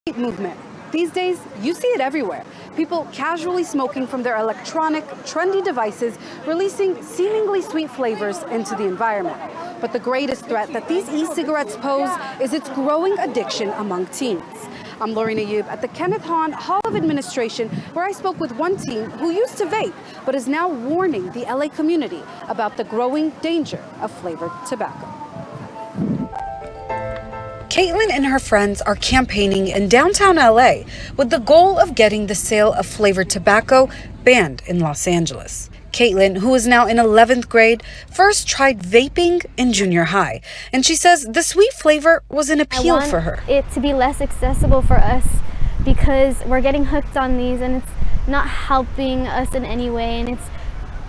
Movement. These days, you see it everywhere. People casually smoking from their electronic, trendy devices, releasing seemingly sweet flavors into the environment. But the greatest threat that these e-cigarettes pose is its growing addiction among teens. I'm Lauren Ayub at the Kenneth Hahn Hall of Administration, where I spoke with one teen who used to vape, but is now warning the LA community about the growing danger of flavored tobacco. Caitlin and her friends are campaigning in downtown LA with the goal of getting the sale of flavored tobacco banned in Los Angeles. Caitlin, who is now in 11th grade, first tried vaping in junior high, and she says the sweet flavor was an appeal for her. It to be less accessible for us because we're getting hooked on these and it's not helping us in any way, and it's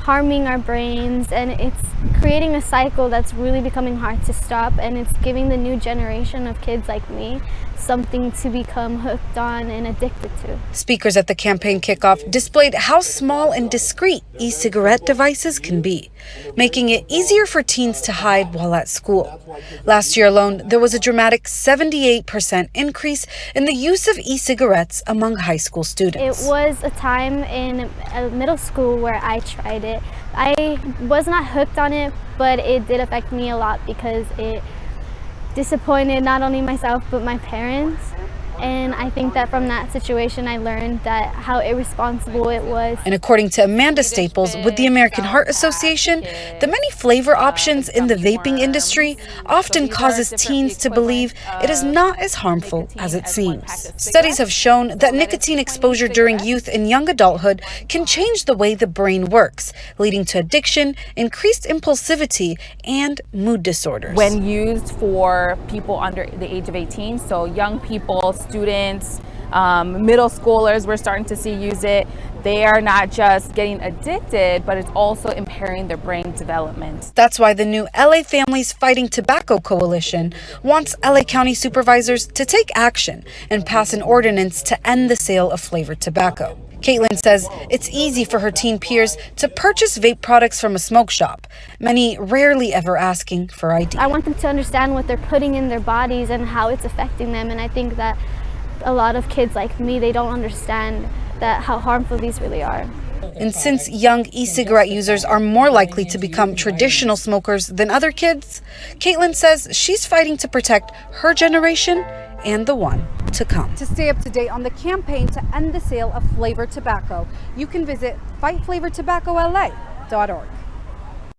harming our brains, and it's creating a cycle that's really becoming hard to stop, and it's giving the new generation of kids like me something to become hooked on and addicted to. Speakers at the campaign kickoff displayed how small and discreet e-cigarette devices can be, making it easier for teens to hide while at school. Last year alone, there was a dramatic 78% increase in the use of e-cigarettes among high school students. It was a time in middle school where I tried it. I was not hooked on it, but it did affect me a lot because it disappointed not only myself but my parents, and I think that from that situation I learned that how irresponsible it was. And according to Amanda Staples with the American Heart Association, the many flavor options in the vaping industry often causes teens to believe it is not as harmful as it seems. Studies have shown that nicotine exposure during youth and young adulthood can change the way the brain works, leading to addiction, increased impulsivity, and mood disorders. When used for people under the age of 18, so young people, students, middle schoolers, we're starting to see use it. They are not just getting addicted, but it's also impairing their brain development. That's why the new LA Families Fighting Tobacco Coalition wants LA County supervisors to take action and pass an ordinance to end the sale of flavored tobacco. Caitlin says it's easy for her teen peers to purchase vape products from a smoke shop, many rarely ever asking for ID. I want them to understand what they're putting in their bodies and how it's affecting them, and I think that a lot of kids like me, they don't understand that how harmful these really are. And since young e-cigarette users are more likely to become traditional smokers than other kids, Caitlin says she's fighting to protect her generation and the one to come. To stay up to date on the campaign to end the sale of flavored tobacco, you can visit fightflavortobaccola.org.